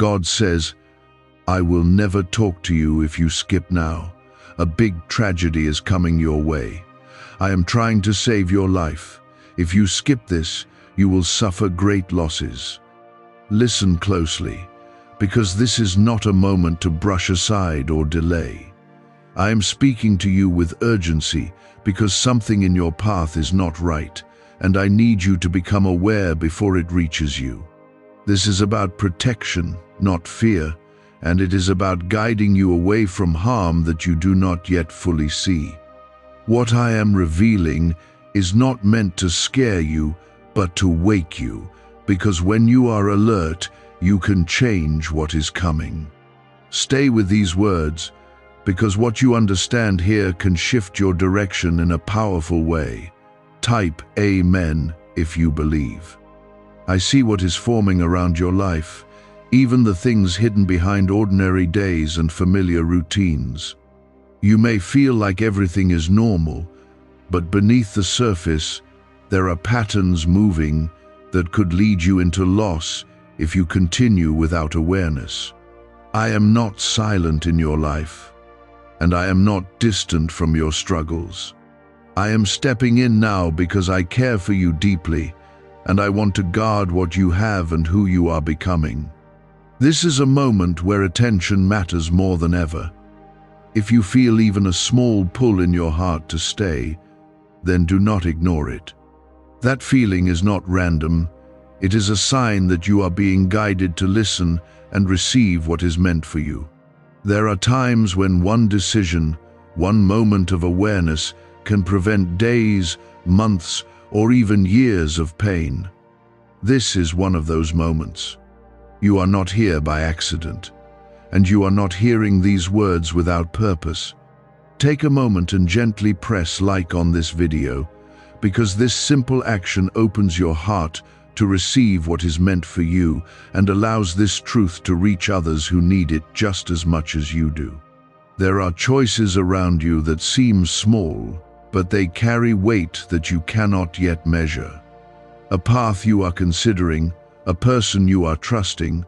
God says, I will never talk to you if you skip now. A big tragedy is coming your way. I am trying to save your life. If you skip this, you will suffer great losses. Listen closely, because this is not a moment to brush aside or delay. I am speaking to you with urgency because something in your path is not right, and I need you to become aware before it reaches you. This is about protection, not fear, and it is about guiding you away from harm that you do not yet fully see. What I am revealing is not meant to scare you, but to wake you, because when you are alert, you can change what is coming. Stay with these words, because what you understand here can shift your direction in a powerful way. Type Amen if you believe. I see what is forming around your life, even the things hidden behind ordinary days and familiar routines. You may feel like everything is normal, but beneath the surface, there are patterns moving that could lead you into loss if you continue without awareness. I am not silent in your life, and I am not distant from your struggles. I am stepping in now because I care for you deeply, and I want to guard what you have and who you are becoming. This is a moment where attention matters more than ever. If you feel even a small pull in your heart to stay, then do not ignore it. That feeling is not random. It is a sign that you are being guided to listen and receive what is meant for you. There are times when one decision, one moment of awareness can prevent days, months, or even years of pain. This is one of those moments. You are not here by accident, and you are not hearing these words without purpose. Take a moment and gently press like on this video, because this simple action opens your heart to receive what is meant for you and allows this truth to reach others who need it just as much as you do. There are choices around you that seem small, but they carry weight that you cannot yet measure. A path you are considering, a person you are trusting,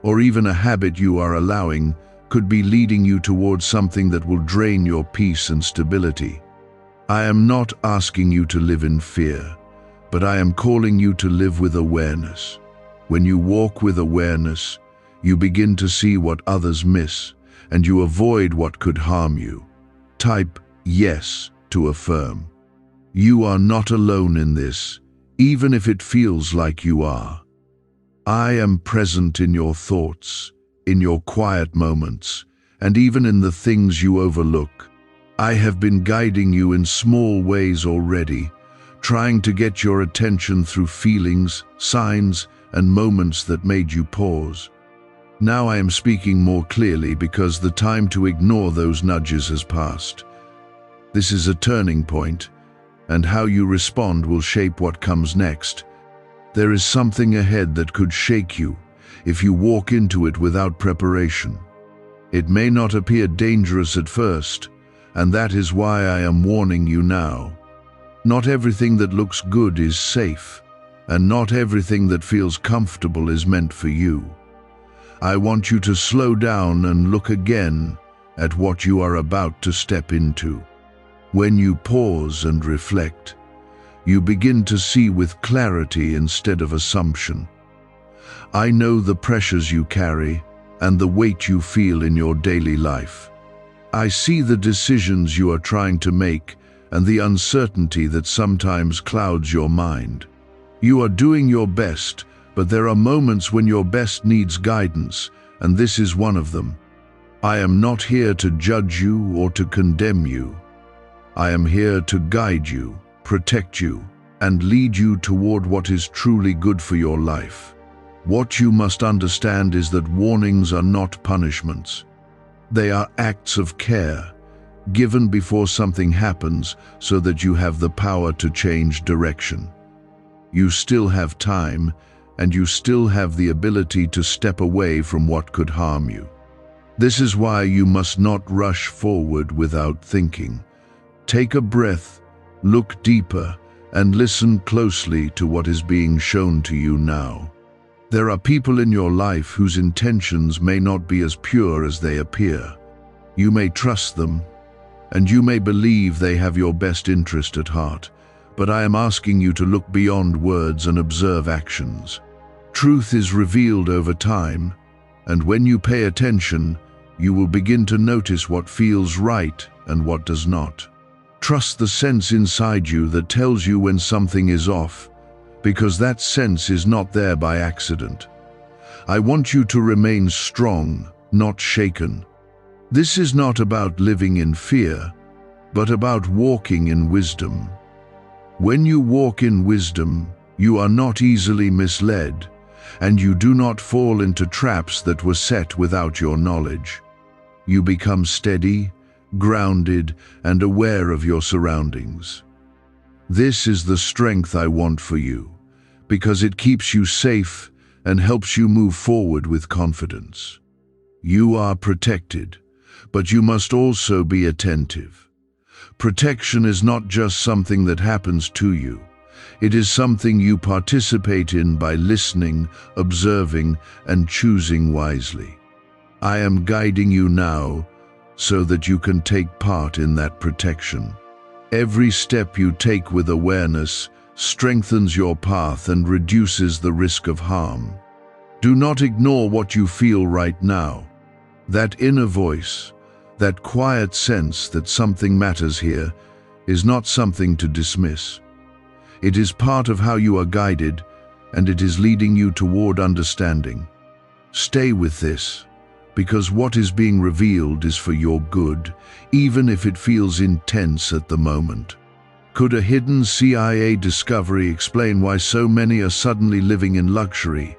or even a habit you are allowing could be leading you towards something that will drain your peace and stability. I am not asking you to live in fear, but I am calling you to live with awareness. When you walk with awareness, you begin to see what others miss, and you avoid what could harm you. Type yes to affirm. You are not alone in this, even if it feels like you are. I am present in your thoughts, in your quiet moments, and even in the things you overlook. I have been guiding you in small ways already, trying to get your attention through feelings, signs, and moments that made you pause. Now I am speaking more clearly because the time to ignore those nudges has passed. This is a turning point, and how you respond will shape what comes next. There is something ahead that could shake you if you walk into it without preparation. It may not appear dangerous at first, and that is why I am warning you now. Not everything that looks good is safe, and not everything that feels comfortable is meant for you. I want you to slow down and look again at what you are about to step into. When you pause and reflect, you begin to see with clarity instead of assumption. I know the pressures you carry and the weight you feel in your daily life. I see the decisions you are trying to make and the uncertainty that sometimes clouds your mind. You are doing your best, but there are moments when your best needs guidance, and this is one of them. I am not here to judge you or to condemn you. I am here to guide you, protect you, and lead you toward what is truly good for your life. What you must understand is that warnings are not punishments. They are acts of care, given before something happens so that you have the power to change direction. You still have time, and you still have the ability to step away from what could harm you. This is why you must not rush forward without thinking. Take a breath, look deeper, and listen closely to what is being shown to you now. There are people in your life whose intentions may not be as pure as they appear. You may trust them, and you may believe they have your best interest at heart, but I am asking you to look beyond words and observe actions. Truth is revealed over time, and when you pay attention, you will begin to notice what feels right and what does not. Trust the sense inside you that tells you when something is off, because that sense is not there by accident. I want you to remain strong, not shaken. This is not about living in fear, but about walking in wisdom. When you walk in wisdom, you are not easily misled, and you do not fall into traps that were set without your knowledge. You become steady, grounded, and aware of your surroundings. This is the strength I want for you, because it keeps you safe and helps you move forward with confidence. You are protected, but you must also be attentive. Protection is not just something that happens to you. It is something you participate in by listening, observing, and choosing wisely. I am guiding you now so that you can take part in that protection. Every step you take with awareness strengthens your path and reduces the risk of harm. Do not ignore what you feel right now. That inner voice, that quiet sense that something matters here, is not something to dismiss. It is part of how you are guided, and it is leading you toward understanding. Stay with this, because what is being revealed is for your good, even if it feels intense at the moment. Could a hidden CIA discovery explain why so many are suddenly living in luxury?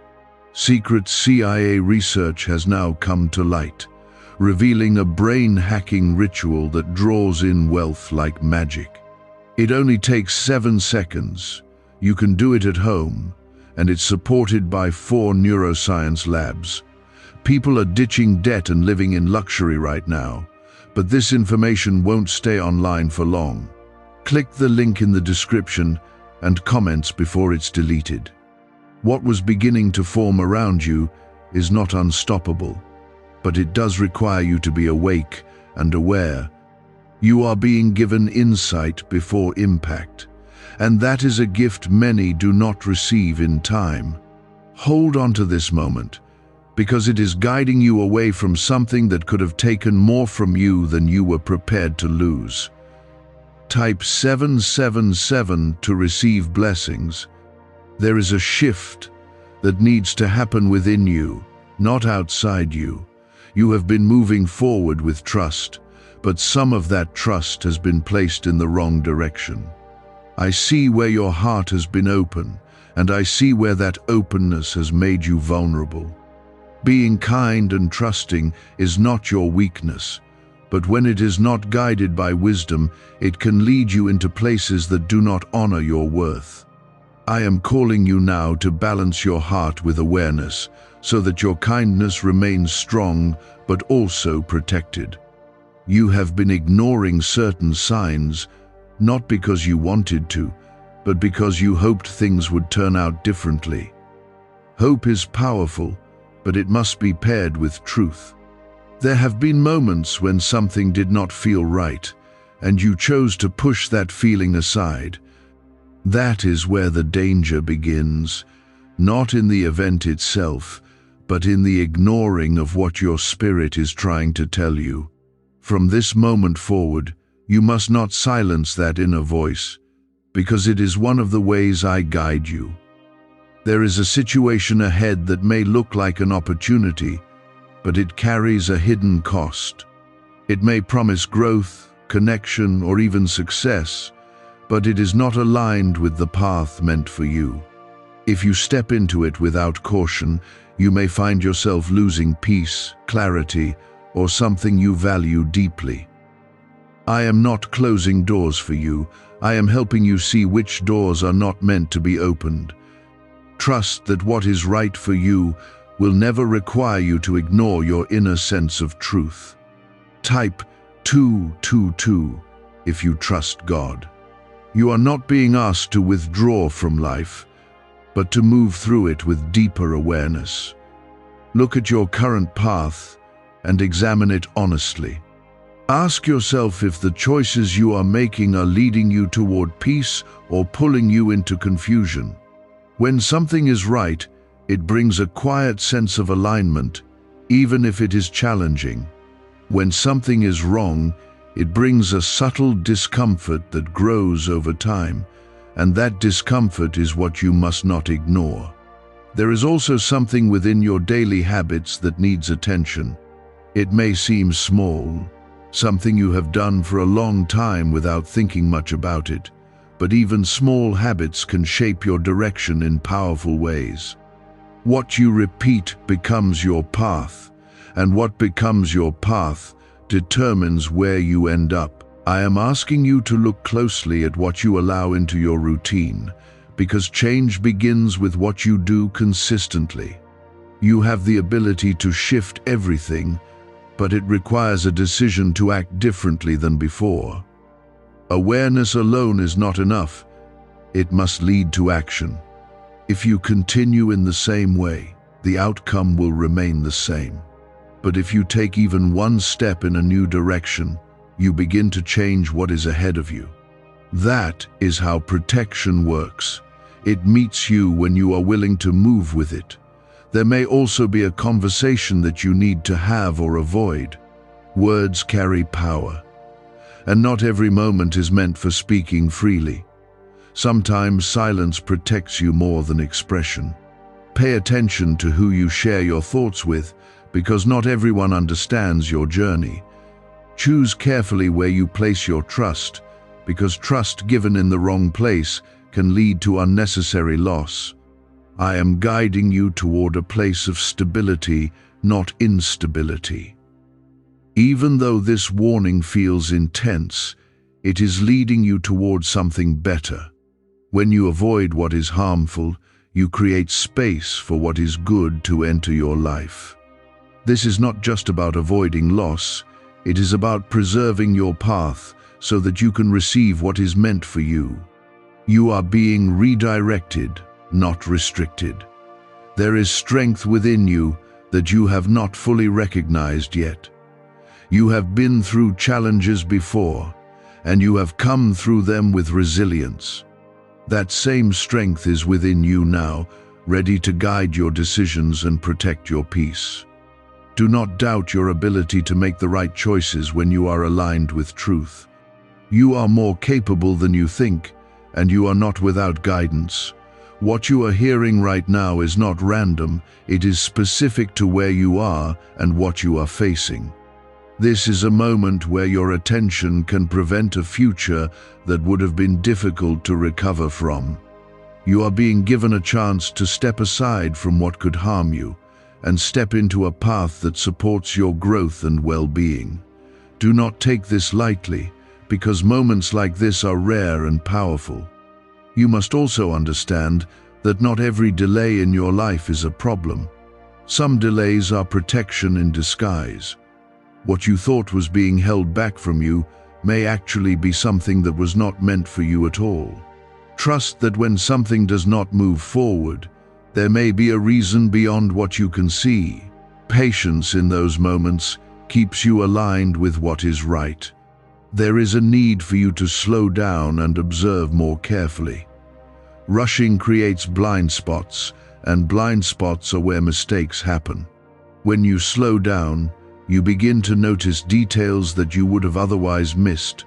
Secret CIA research has now come to light, revealing a brain-hacking ritual that draws in wealth like magic. It only takes 7 seconds. You can do it at home, and it's supported by 4 neuroscience labs. People are ditching debt and living in luxury right now, but this information won't stay online for long. Click the link in the description and comments before it's deleted. What was beginning to form around you is not unstoppable, but it does require you to be awake and aware. You are being given insight before impact, and that is a gift many do not receive in time. Hold on to this moment, because it is guiding you away from something that could have taken more from you than you were prepared to lose. Type 777 to receive blessings. There is a shift that needs to happen within you, not outside you. You have been moving forward with trust, but some of that trust has been placed in the wrong direction. I see where your heart has been open, and I see where that openness has made you vulnerable. Being kind and trusting is not your weakness, but when it is not guided by wisdom, it can lead you into places that do not honor your worth. I am calling you now to balance your heart with awareness, so that your kindness remains strong but also protected. You have been ignoring certain signs, not because you wanted to, but because you hoped things would turn out differently. Hope is powerful, but it must be paired with truth. There have been moments when something did not feel right, and you chose to push that feeling aside. That is where the danger begins, not in the event itself, but in the ignoring of what your spirit is trying to tell you. From this moment forward, you must not silence that inner voice, because it is one of the ways I guide you. There is a situation ahead that may look like an opportunity, but it carries a hidden cost. It may promise growth, connection, or even success, but it is not aligned with the path meant for you. If you step into it without caution, you may find yourself losing peace, clarity, or something you value deeply. I am not closing doors for you. I am helping you see which doors are not meant to be opened. Trust that what is right for you will never require you to ignore your inner sense of truth. Type 222 if you trust God. You are not being asked to withdraw from life. but to move through it with deeper awareness. Look at your current path and examine it honestly. Ask yourself if the choices you are making are leading you toward peace or pulling you into confusion. When something is right, it brings a quiet sense of alignment, even if it is challenging. When something is wrong, it brings a subtle discomfort that grows over time, and that discomfort is what you must not ignore. There is also something within your daily habits that needs attention. It may seem small, something you have done for a long time without thinking much about it, but even small habits can shape your direction in powerful ways. What you repeat becomes your path, and what becomes your path determines where you end up. I am asking you to look closely at what you allow into your routine, because change begins with what you do consistently. You have the ability to shift everything, but it requires a decision to act differently than before. Awareness alone is not enough. It must lead to action. If you continue in the same way, the outcome will remain the same. But if you take even one step in a new direction, you begin to change what is ahead of you. That is how protection works. It meets you when you are willing to move with it. There may also be a conversation that you need to have or avoid. Words carry power, and not every moment is meant for speaking freely. Sometimes silence protects you more than expression. Pay attention to who you share your thoughts with, because not everyone understands your journey. Choose carefully where you place your trust, because trust given in the wrong place can lead to unnecessary loss. I am guiding you toward a place of stability, not instability. Even though this warning feels intense, it is leading you toward something better. When you avoid what is harmful, you create space for what is good to enter your life. This is not just about avoiding loss, it is about preserving your path so that you can receive what is meant for you. You are being redirected, not restricted. There is strength within you that you have not fully recognized yet. You have been through challenges before, and you have come through them with resilience. That same strength is within you now, ready to guide your decisions and protect your peace. Do not doubt your ability to make the right choices when you are aligned with truth. You are more capable than you think, and you are not without guidance. What you are hearing right now is not random, it is specific to where you are and what you are facing. This is a moment where your attention can prevent a future that would have been difficult to recover from. You are being given a chance to step aside from what could harm you and step into a path that supports your growth and well-being. Do not take this lightly, because moments like this are rare and powerful. You must also understand that not every delay in your life is a problem. Some delays are protection in disguise. What you thought was being held back from you may actually be something that was not meant for you at all. Trust that when something does not move forward, there may be a reason beyond what you can see. Patience in those moments keeps you aligned with what is right. There is a need for you to slow down and observe more carefully. Rushing creates blind spots, and blind spots are where mistakes happen. When you slow down, you begin to notice details that you would have otherwise missed.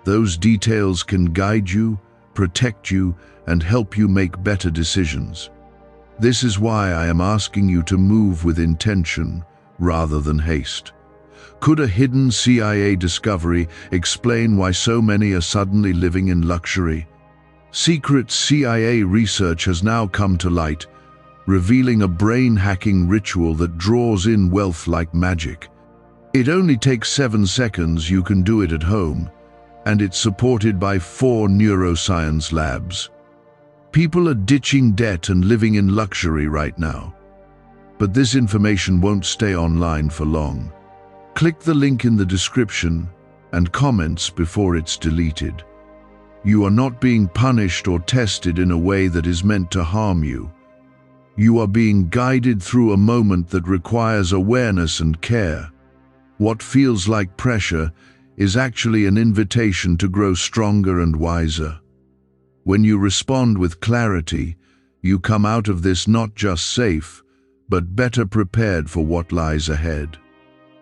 Those details can guide you, protect you, and help you make better decisions. This is why I am asking you to move with intention rather than haste. Could a hidden CIA discovery explain why so many are suddenly living in luxury? Secret CIA research has now come to light, revealing a brain-hacking ritual that draws in wealth like magic. It only takes 7 seconds. You can do it at home, and it's supported by 4 neuroscience labs. People are ditching debt and living in luxury right now. But this information won't stay online for long. Click the link in the description and comments before it's deleted. You are not being punished or tested in a way that is meant to harm you. You are being guided through a moment that requires awareness and care. What feels like pressure is actually an invitation to grow stronger and wiser. When you respond with clarity, you come out of this not just safe, but better prepared for what lies ahead.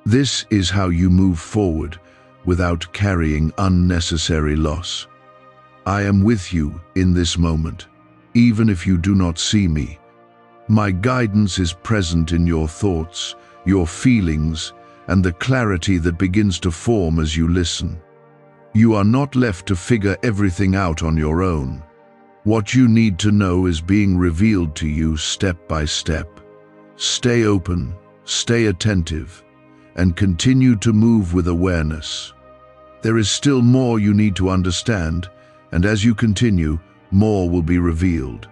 This is how you move forward without carrying unnecessary loss. I am with you in this moment, even if you do not see me. My guidance is present in your thoughts, your feelings, and the clarity that begins to form as you listen. You are not left to figure everything out on your own. What you need to know is being revealed to you step by step. Stay open, stay attentive, and continue to move with awareness. There is still more you need to understand, and as you continue, more will be revealed.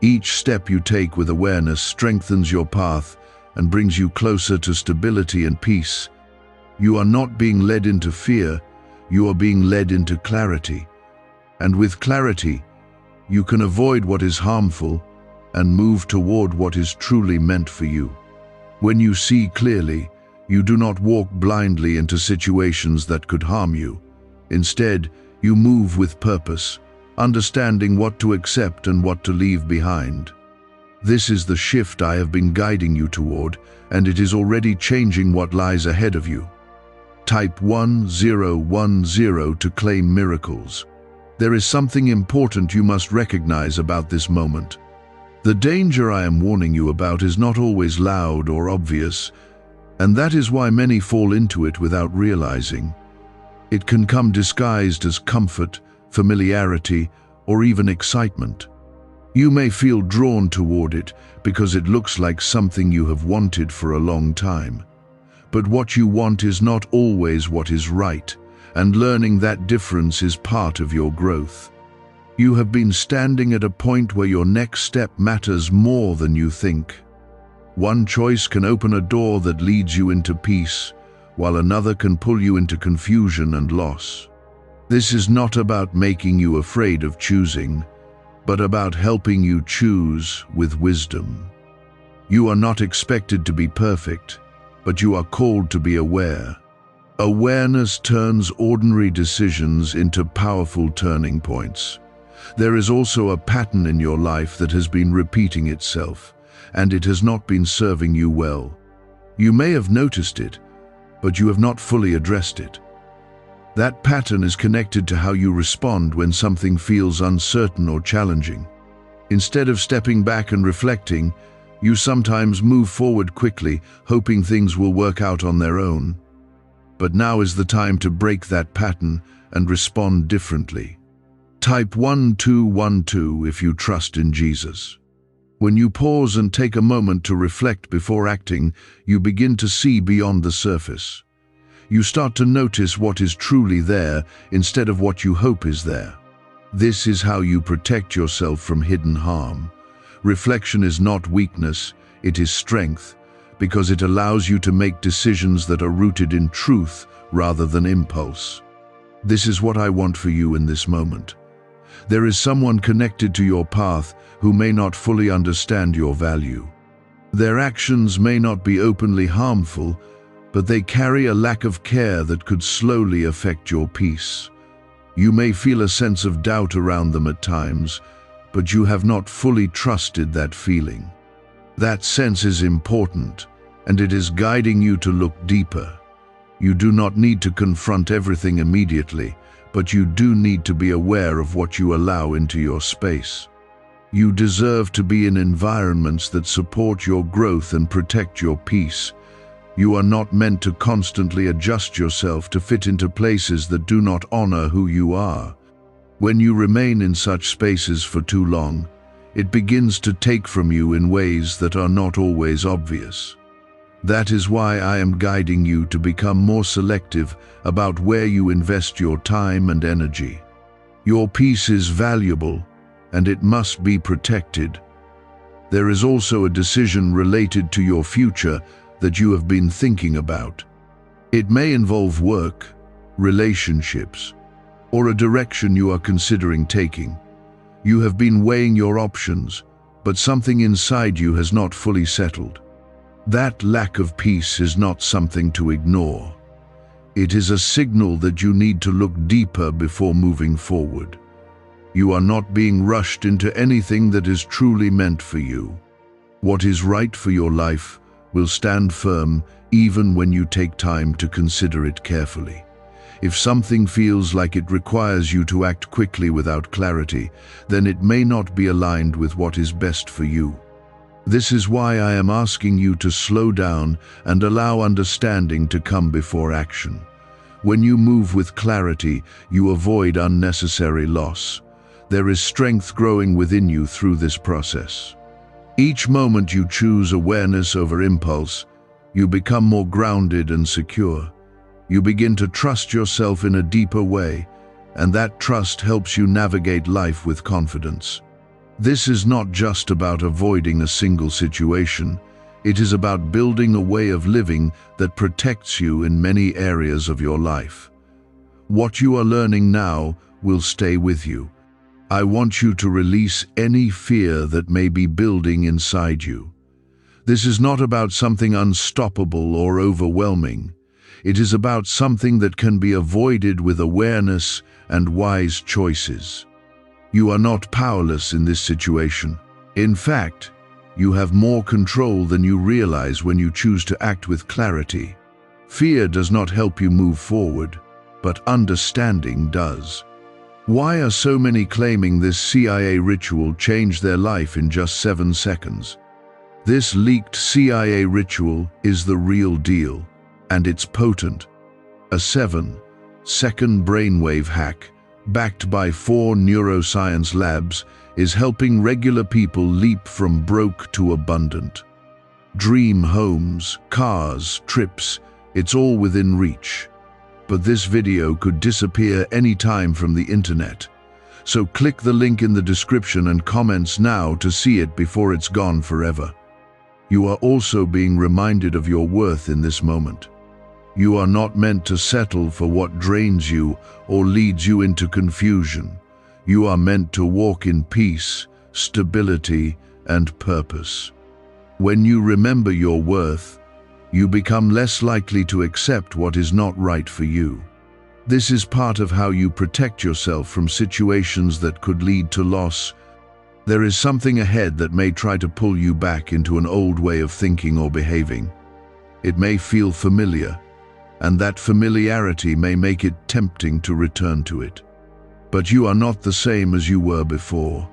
Each step you take with awareness strengthens your path and brings you closer to stability and peace. You are not being led into fear, you are being led into clarity. And with clarity, you can avoid what is harmful and move toward what is truly meant for you. When you see clearly, you do not walk blindly into situations that could harm you. Instead, you move with purpose, understanding what to accept and what to leave behind. This is the shift I have been guiding you toward, and it is already changing what lies ahead of you. Type 1010 to claim miracles. There is something important you must recognize about this moment. The danger I am warning you about is not always loud or obvious, and that is why many fall into it without realizing. It can come disguised as comfort, familiarity, or even excitement. You may feel drawn toward it because it looks like something you have wanted for a long time. But what you want is not always what is right, and learning that difference is part of your growth. You have been standing at a point where your next step matters more than you think. One choice can open a door that leads you into peace, while another can pull you into confusion and loss. This is not about making you afraid of choosing, but about helping you choose with wisdom. You are not expected to be perfect, but you are called to be aware. Awareness turns ordinary decisions into powerful turning points. There is also a pattern in your life that has been repeating itself, and it has not been serving you well. You may have noticed it, but you have not fully addressed it. That pattern is connected to how you respond when something feels uncertain or challenging. Instead of stepping back and reflecting, you sometimes move forward quickly, hoping things will work out on their own. But now is the time to break that pattern and respond differently. Type 1212 if you trust in Jesus. When you pause and take a moment to reflect before acting, you begin to see beyond the surface. You start to notice what is truly there instead of what you hope is there. This is how you protect yourself from hidden harm. Reflection is not weakness, it is strength, because it allows you to make decisions that are rooted in truth rather than impulse. This is what I want for you in this moment. There is someone connected to your path who may not fully understand your value. Their actions may not be openly harmful, but they carry a lack of care that could slowly affect your peace. You may feel a sense of doubt around them at times, but you have not fully trusted that feeling. That sense is important, and it is guiding you to look deeper. You do not need to confront everything immediately, but you do need to be aware of what you allow into your space. You deserve to be in environments that support your growth and protect your peace. You are not meant to constantly adjust yourself to fit into places that do not honor who you are. When you remain in such spaces for too long, it begins to take from you in ways that are not always obvious. That is why I am guiding you to become more selective about where you invest your time and energy. Your peace is valuable, and it must be protected. There is also a decision related to your future that you have been thinking about. It may involve work, relationships, or a direction you are considering taking. You have been weighing your options, but something inside you has not fully settled. That lack of peace is not something to ignore. It is a signal that you need to look deeper before moving forward. You are not being rushed into anything that is truly meant for you. What is right for your life will stand firm even when you take time to consider it carefully. If something feels like it requires you to act quickly without clarity, then it may not be aligned with what is best for you. This is why I am asking you to slow down and allow understanding to come before action. When you move with clarity, you avoid unnecessary loss. There is strength growing within you through this process. Each moment you choose awareness over impulse, you become more grounded and secure. You begin to trust yourself in a deeper way, and that trust helps you navigate life with confidence. This is not just about avoiding a single situation. It is about building a way of living that protects you in many areas of your life. What you are learning now will stay with you. I want you to release any fear that may be building inside you. This is not about something unstoppable or overwhelming. It is about something that can be avoided with awareness and wise choices. You are not powerless in this situation. In fact, you have more control than you realize when you choose to act with clarity. Fear does not help you move forward, but understanding does. Why are so many claiming this CIA ritual changed their life in just 7 seconds? This leaked CIA ritual is the real deal, and it's potent. A 7-second brainwave hack, backed by 4 neuroscience labs, is helping regular people leap from broke to abundant. Dream homes, cars, trips, it's all within reach. But this video could disappear any time from the internet. So click the link in the description and comments now to see it before it's gone forever. You are also being reminded of your worth in this moment. You are not meant to settle for what drains you or leads you into confusion. You are meant to walk in peace, stability, and purpose. When you remember your worth, you become less likely to accept what is not right for you. This is part of how you protect yourself from situations that could lead to loss. There is something ahead that may try to pull you back into an old way of thinking or behaving. It may feel familiar, and that familiarity may make it tempting to return to it. But you are not the same as you were before.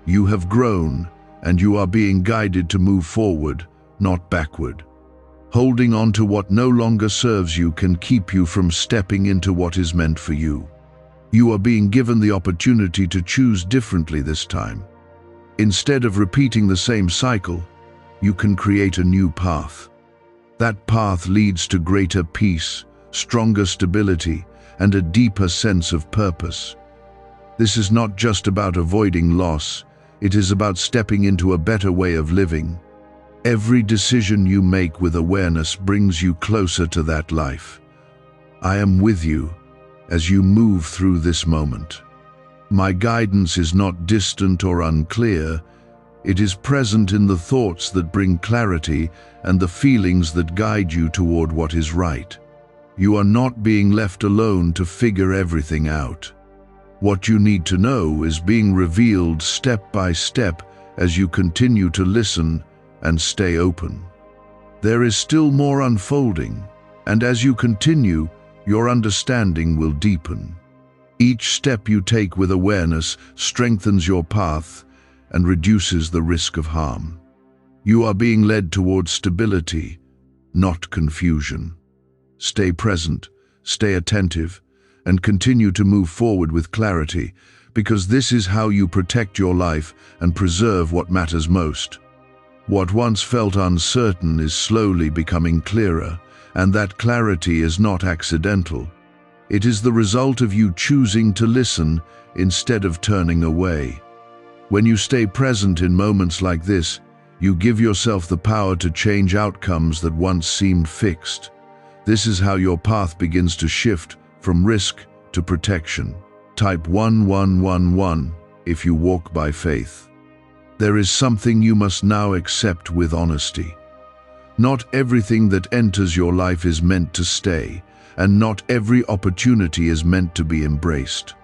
You have grown, and you are being guided to move forward, not backward. Holding on to what no longer serves you can keep you from stepping into what is meant for you. You are being given the opportunity to choose differently this time. Instead of repeating the same cycle, you can create a new path. That path leads to greater peace, stronger stability, and a deeper sense of purpose. This is not just about avoiding loss, it is about stepping into a better way of living. Every decision you make with awareness brings you closer to that life. I am with you as you move through this moment. My guidance is not distant or unclear. It is present in the thoughts that bring clarity and the feelings that guide you toward what is right. You are not being left alone to figure everything out. What you need to know is being revealed step by step as you continue to listen and stay open. There is still more unfolding, and as you continue, your understanding will deepen. Each step you take with awareness strengthens your path and reduces the risk of harm. You are being led towards stability, not confusion. Stay present, stay attentive, and continue to move forward with clarity, because this is how you protect your life and preserve what matters most. What once felt uncertain is slowly becoming clearer, and that clarity is not accidental. It is the result of you choosing to listen instead of turning away. When you stay present in moments like this, you give yourself the power to change outcomes that once seemed fixed. This is how your path begins to shift from risk to protection. Type 1111 if you walk by faith. There is something you must now accept with honesty. Not everything that enters your life is meant to stay, and not every opportunity is meant to be embraced.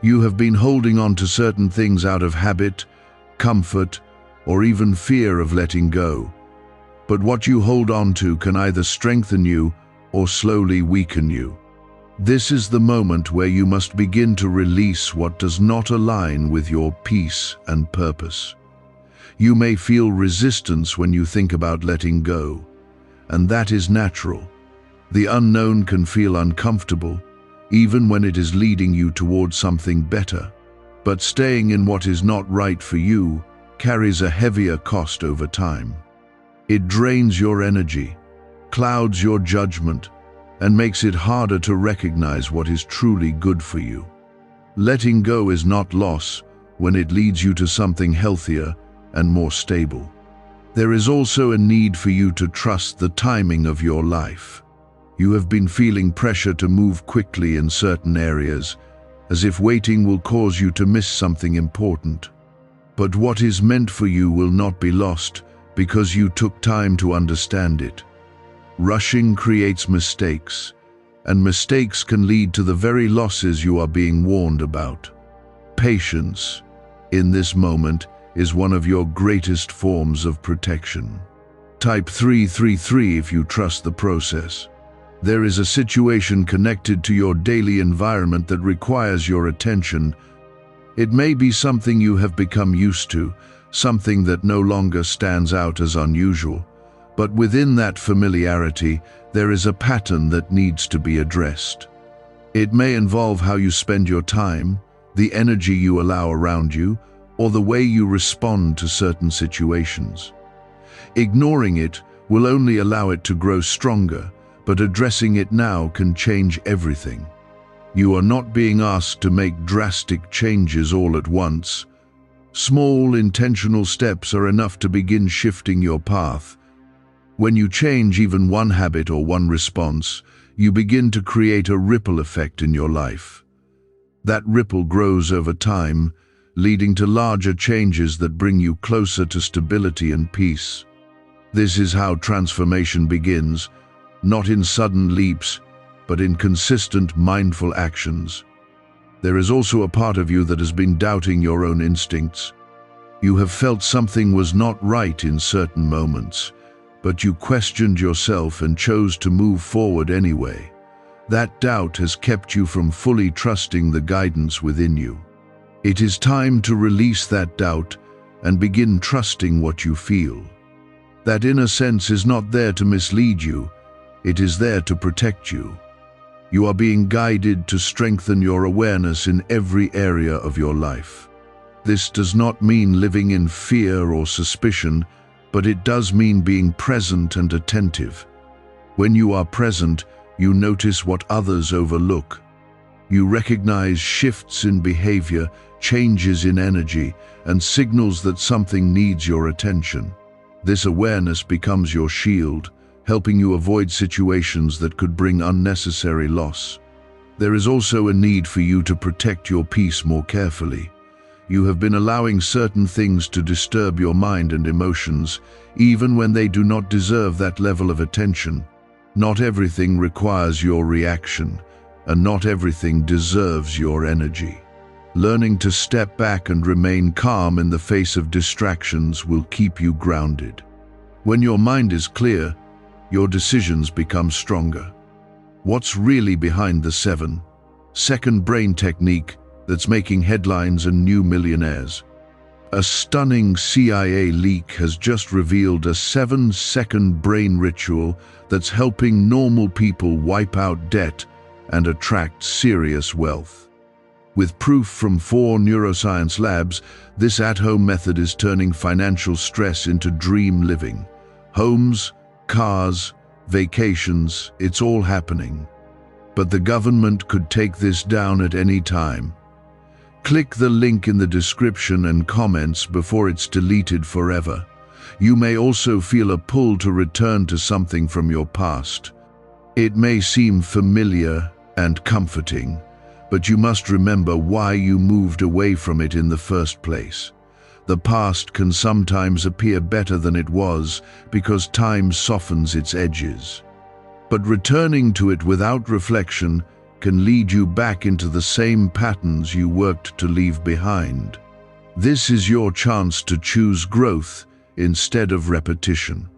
You have been holding on to certain things out of habit, comfort, or even fear of letting go. But what you hold on to can either strengthen you or slowly weaken you. This is the moment where you must begin to release what does not align with your peace and purpose. You may feel resistance when you think about letting go, and that is natural. The unknown can feel uncomfortable, even when it is leading you towards something better. But staying in what is not right for you carries a heavier cost over time. It drains your energy, clouds your judgment, and makes it harder to recognize what is truly good for you. Letting go is not loss when it leads you to something healthier and more stable. There is also a need for you to trust the timing of your life. You have been feeling pressure to move quickly in certain areas, as if waiting will cause you to miss something important. But what is meant for you will not be lost because you took time to understand it. Rushing creates mistakes, and mistakes can lead to the very losses you are being warned about. Patience, in this moment, is one of your greatest forms of protection. Type 333 if you trust the process. There is a situation connected to your daily environment that requires your attention. It may be something you have become used to, something that no longer stands out as unusual. But within that familiarity, there is a pattern that needs to be addressed. It may involve how you spend your time, the energy you allow around you, or the way you respond to certain situations. Ignoring it will only allow it to grow stronger, but addressing it now can change everything. You are not being asked to make drastic changes all at once. Small, intentional steps are enough to begin shifting your path. When you change even one habit or one response, you begin to create a ripple effect in your life. That ripple grows over time, leading to larger changes that bring you closer to stability and peace. This is how transformation begins, not in sudden leaps, but in consistent, mindful actions. There is also a part of you that has been doubting your own instincts. You have felt something was not right in certain moments, but you questioned yourself and chose to move forward anyway. That doubt has kept you from fully trusting the guidance within you. It is time to release that doubt and begin trusting what you feel. That inner sense is not there to mislead you, it is there to protect you. You are being guided to strengthen your awareness in every area of your life. This does not mean living in fear or suspicion, but it does mean being present and attentive. When you are present, you notice what others overlook. You recognize shifts in behavior, changes in energy, and signals that something needs your attention. This awareness becomes your shield, helping you avoid situations that could bring unnecessary loss. There is also a need for you to protect your peace more carefully. You have been allowing certain things to disturb your mind and emotions, even when they do not deserve that level of attention. Not everything requires your reaction, and not everything deserves your energy. Learning to step back and remain calm in the face of distractions will keep you grounded. When your mind is clear, your decisions become stronger. What's really behind the 7-second brain technique that's making headlines and new millionaires? A stunning CIA leak has just revealed a 7-second brain ritual that's helping normal people wipe out debt and attract serious wealth. With proof from 4 neuroscience labs, this at-home method is turning financial stress into dream living. Homes, cars, vacations, it's all happening. But the government could take this down at any time. Click the link in the description and comments before it's deleted forever. You may also feel a pull to return to something from your past. It may seem familiar and comforting, but you must remember why you moved away from it in the first place. The past can sometimes appear better than it was because time softens its edges. But returning to it without reflection can lead you back into the same patterns you worked to leave behind. This is your chance to choose growth instead of repetition.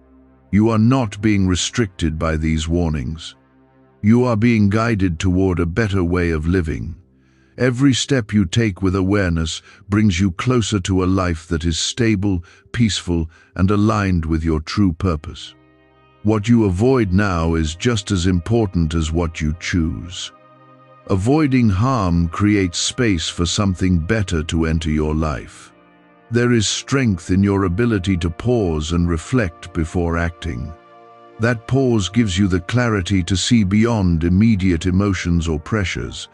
You are not being restricted by these warnings. You are being guided toward a better way of living. Every step you take with awareness brings you closer to a life that is stable, peaceful, and aligned with your true purpose. What you avoid now is just as important as what you choose. Avoiding harm creates space for something better to enter your life. There is strength in your ability to pause and reflect before acting. That pause gives you the clarity to see beyond immediate emotions or pressures.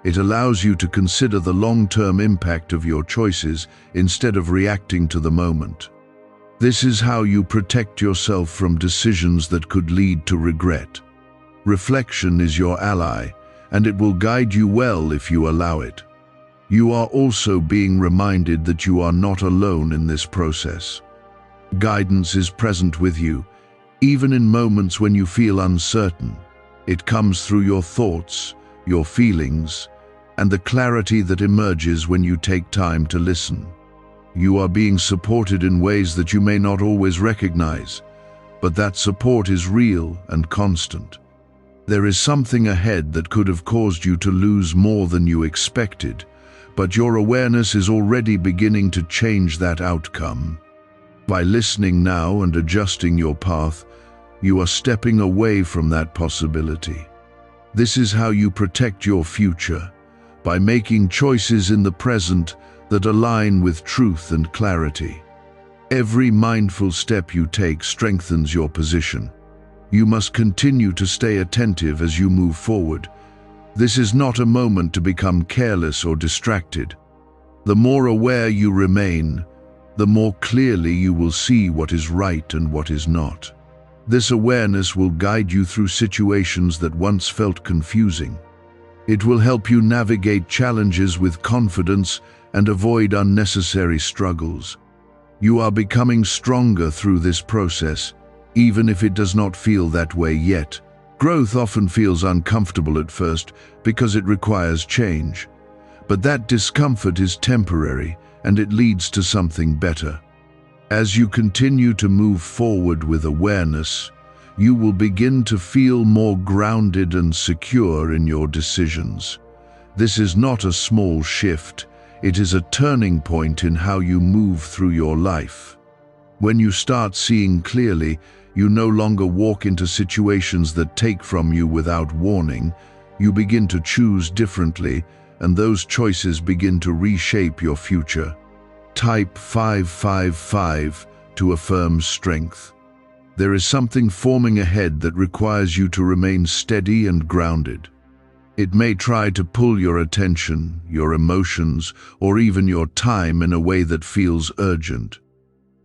It allows you to consider the long-term impact of your choices instead of reacting to the moment. This is how you protect yourself from decisions that could lead to regret. Reflection is your ally, and it will guide you well if you allow it. You are also being reminded that you are not alone in this process. Guidance is present with you, even in moments when you feel uncertain. It comes through your thoughts, your feelings, and the clarity that emerges when you take time to listen. You are being supported in ways that you may not always recognize, but that support is real and constant. There is something ahead that could have caused you to lose more than you expected, but your awareness is already beginning to change that outcome. By listening now and adjusting your path, you are stepping away from that possibility. This is how you protect your future, by making choices in the present that align with truth and clarity. Every mindful step you take strengthens your position. You must continue to stay attentive as you move forward. This is not a moment to become careless or distracted. The more aware you remain, the more clearly you will see what is right and what is not. This awareness will guide you through situations that once felt confusing. It will help you navigate challenges with confidence and avoid unnecessary struggles. You are becoming stronger through this process, even if it does not feel that way yet. Growth often feels uncomfortable at first because it requires change. But that discomfort is temporary, and it leads to something better. As you continue to move forward with awareness, you will begin to feel more grounded and secure in your decisions. This is not a small shift, it is a turning point in how you move through your life. When you start seeing clearly, you no longer walk into situations that take from you without warning. You begin to choose differently, and those choices begin to reshape your future. Type 555 to affirm strength. There is something forming ahead that requires you to remain steady and grounded. It may try to pull your attention, your emotions, or even your time in a way that feels urgent.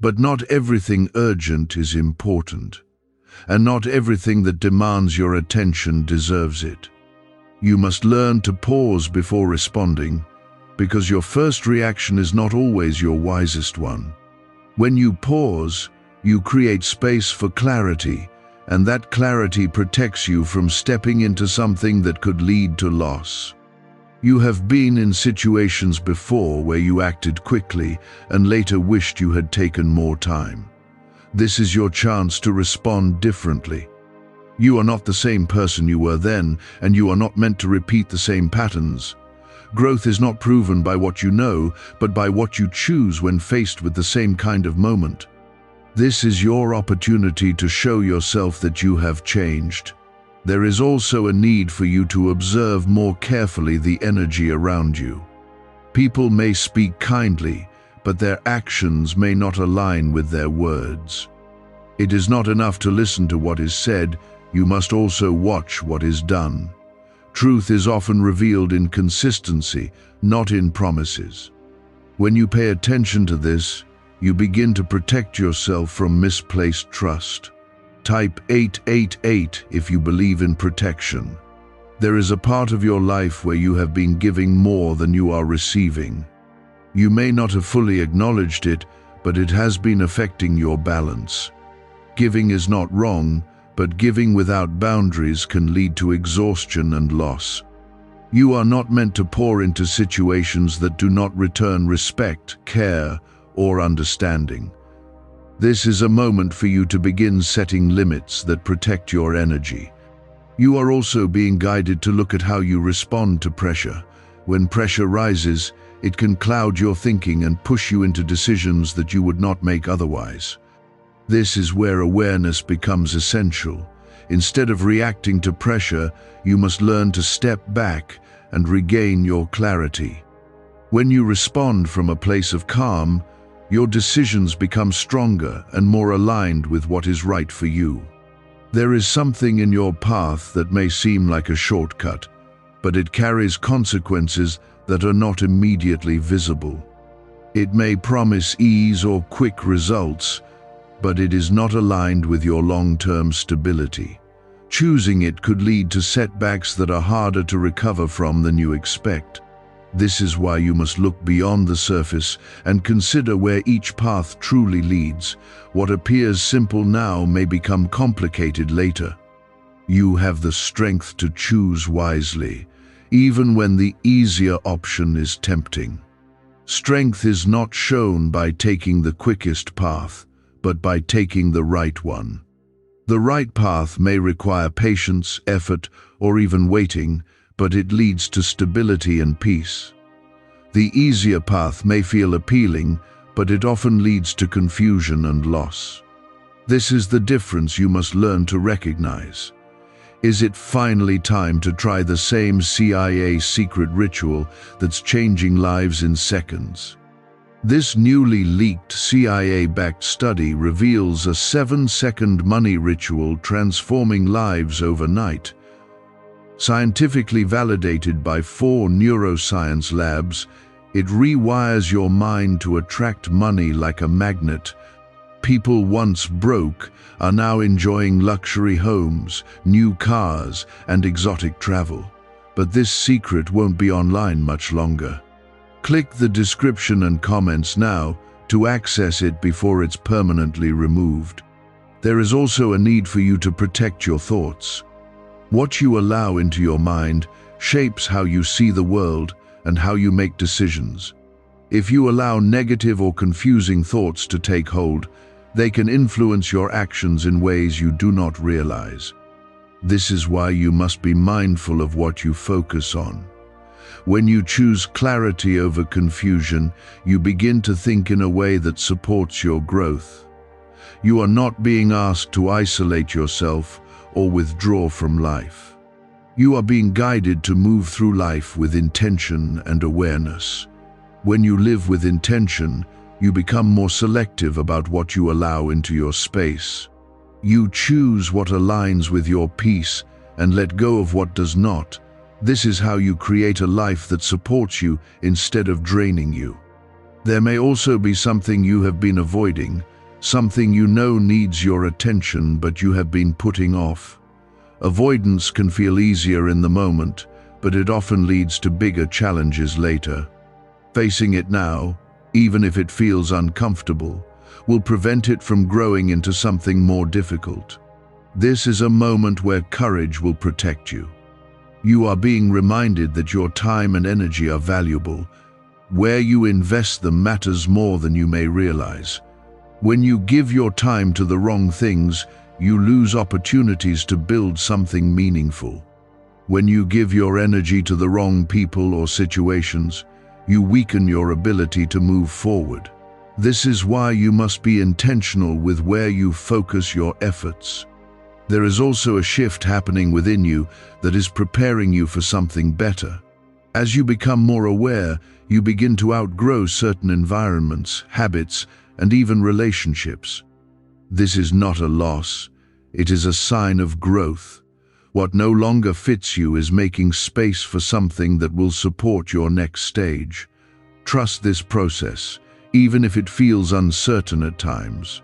But not everything urgent is important, and not everything that demands your attention deserves it. You must learn to pause before responding, because your first reaction is not always your wisest one. When you pause, you create space for clarity, and that clarity protects you from stepping into something that could lead to loss. You have been in situations before where you acted quickly and later wished you had taken more time. This is your chance to respond differently. You are not the same person you were then, and you are not meant to repeat the same patterns. Growth is not proven by what you know, but by what you choose when faced with the same kind of moment. This is your opportunity to show yourself that you have changed. There is also a need for you to observe more carefully the energy around you. People may speak kindly, but their actions may not align with their words. It is not enough to listen to what is said, you must also watch what is done. Truth is often revealed in consistency, not in promises. When you pay attention to this, you begin to protect yourself from misplaced trust. Type 888 if you believe in protection. There is a part of your life where you have been giving more than you are receiving. You may not have fully acknowledged it, but it has been affecting your balance. Giving is not wrong, but giving without boundaries can lead to exhaustion and loss. You are not meant to pour into situations that do not return respect, care, or understanding. This is a moment for you to begin setting limits that protect your energy. You are also being guided to look at how you respond to pressure. When pressure rises, it can cloud your thinking and push you into decisions that you would not make otherwise. This is where awareness becomes essential. Instead of reacting to pressure, you must learn to step back and regain your clarity. When you respond from a place of calm, your decisions become stronger and more aligned with what is right for you. There is something in your path that may seem like a shortcut, but it carries consequences that are not immediately visible. It may promise ease or quick results, but it is not aligned with your long-term stability. Choosing it could lead to setbacks that are harder to recover from than you expect. This is why you must look beyond the surface and consider where each path truly leads. What appears simple now may become complicated later. You have the strength to choose wisely, even when the easier option is tempting. Strength is not shown by taking the quickest path, but by taking the right one. The right path may require patience, effort, or even waiting, but it leads to stability and peace. The easier path may feel appealing, but it often leads to confusion and loss. This is the difference you must learn to recognize. Is it finally time to try the same CIA secret ritual that's changing lives in seconds? This newly leaked CIA-backed study reveals a 7-second money ritual transforming lives overnight. Scientifically validated by 4 neuroscience labs, it rewires your mind to attract money like a magnet. People once broke are now enjoying luxury homes, new cars, and exotic travel. But this secret won't be online much longer. Click the description and comments now to access it before it's permanently removed. There is also a need for you to protect your thoughts. What you allow into your mind shapes how you see the world and how you make decisions. If you allow negative or confusing thoughts to take hold, they can influence your actions in ways you do not realize. This is why you must be mindful of what you focus on. When you choose clarity over confusion, you begin to think in a way that supports your growth. You are not being asked to isolate yourself or withdraw from life. You are being guided to move through life with intention and awareness. When you live with intention, you become more selective about what you allow into your space. You choose what aligns with your peace and let go of what does not. This is how you create a life that supports you instead of draining you. There may also be something you have been avoiding, something you know needs your attention but you have been putting off. Avoidance can feel easier in the moment, but it often leads to bigger challenges later. Facing it now, even if it feels uncomfortable, will prevent it from growing into something more difficult. This is a moment where courage will protect you. You are being reminded that your time and energy are valuable. Where you invest them matters more than you may realize. When you give your time to the wrong things, you lose opportunities to build something meaningful. When you give your energy to the wrong people or situations, you weaken your ability to move forward. This is why you must be intentional with where you focus your efforts. There is also a shift happening within you that is preparing you for something better. As you become more aware, you begin to outgrow certain environments, habits, and even relationships. This is not a loss. It is a sign of growth. What no longer fits you is making space for something that will support your next stage. Trust this process, even if it feels uncertain at times.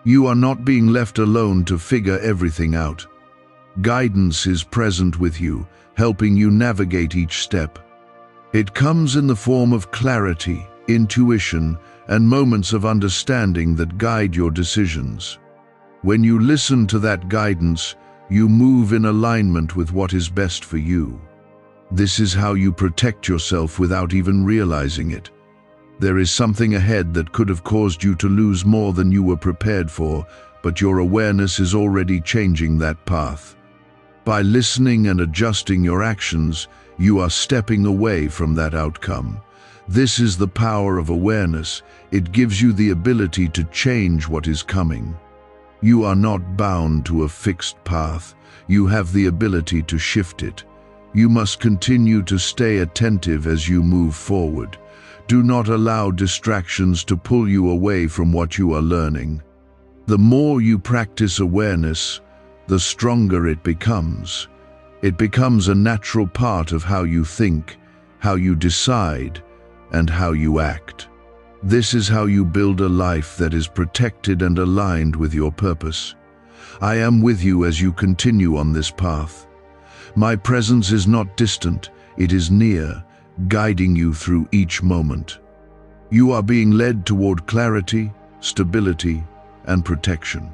You are not being left alone to figure everything out. Guidance is present with you, helping you navigate each step. It comes in the form of clarity, intuition, and moments of understanding that guide your decisions. When you listen to that guidance, you move in alignment with what is best for you. This is how you protect yourself without even realizing it. There is something ahead that could have caused you to lose more than you were prepared for, but your awareness is already changing that path. By listening and adjusting your actions, you are stepping away from that outcome. This is the power of awareness. It gives you the ability to change what is coming. You are not bound to a fixed path. You have the ability to shift it. You must continue to stay attentive as you move forward. Do not allow distractions to pull you away from what you are learning. The more you practice awareness, the stronger it becomes. It becomes a natural part of how you think, how you decide, and how you act. This is how you build a life that is protected and aligned with your purpose. I am with you as you continue on this path. My presence is not distant, it is near, guiding you through each moment. You are being led toward clarity, stability, and protection.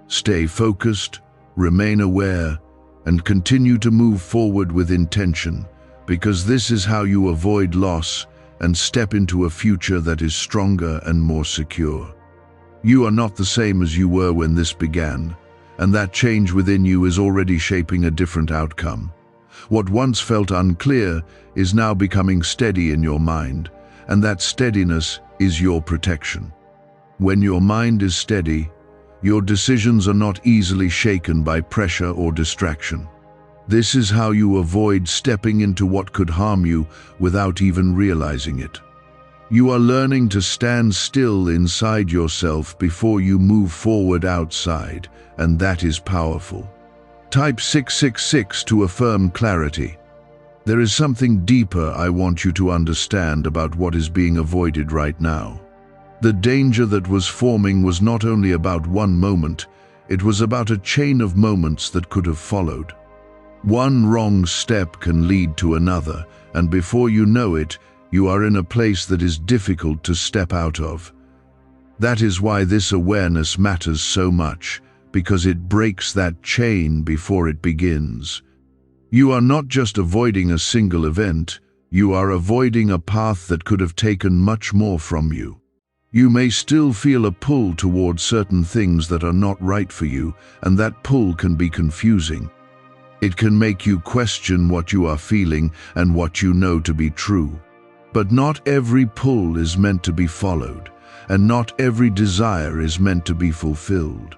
Stay focused, remain aware, and continue to move forward with intention, because this is how you avoid loss and step into a future that is stronger and more secure. You are not the same as you were when this began, and that change within you is already shaping a different outcome. What once felt unclear is now becoming steady in your mind, and that steadiness is your protection. When your mind is steady, your decisions are not easily shaken by pressure or distraction. This is how you avoid stepping into what could harm you without even realizing it. You are learning to stand still inside yourself before you move forward outside, and that is powerful. Type 666 to affirm clarity. There is something deeper I want you to understand about what is being avoided right now. The danger that was forming was not only about one moment, it was about a chain of moments that could have followed. One wrong step can lead to another, and before you know it, you are in a place that is difficult to step out of. That is why this awareness matters so much, because it breaks that chain before it begins. You are not just avoiding a single event, you are avoiding a path that could have taken much more from you. You may still feel a pull towards certain things that are not right for you, and that pull can be confusing. It can make you question what you are feeling and what you know to be true. But not every pull is meant to be followed, and not every desire is meant to be fulfilled.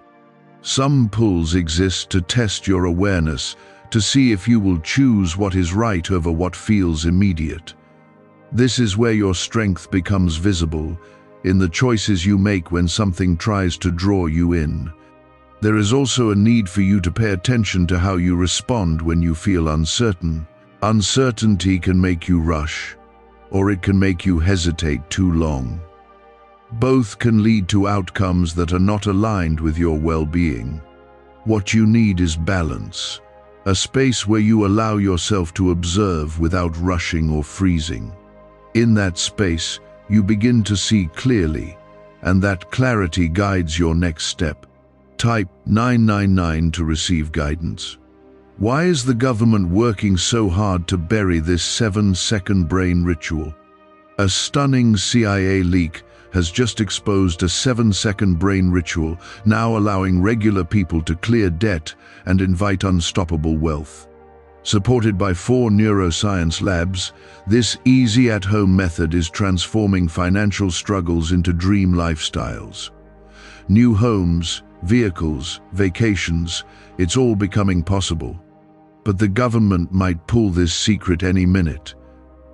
Some pulls exist to test your awareness, to see if you will choose what is right over what feels immediate. This is where your strength becomes visible, in the choices you make when something tries to draw you in. There is also a need for you to pay attention to how you respond when you feel uncertain. Uncertainty can make you rush, or it can make you hesitate too long. Both can lead to outcomes that are not aligned with your well-being. What you need is balance, a space where you allow yourself to observe without rushing or freezing. In that space, you begin to see clearly, and that clarity guides your next step. Type 999 to receive guidance. Why is the government working so hard to bury this 7-second brain ritual? A stunning CIA leak has just exposed a 7-second brain ritual, now allowing regular people to clear debt and invite unstoppable wealth. Supported by 4 neuroscience labs, this easy at-home method is transforming financial struggles into dream lifestyles. New homes, vehicles, vacations, it's all becoming possible. But the government might pull this secret any minute.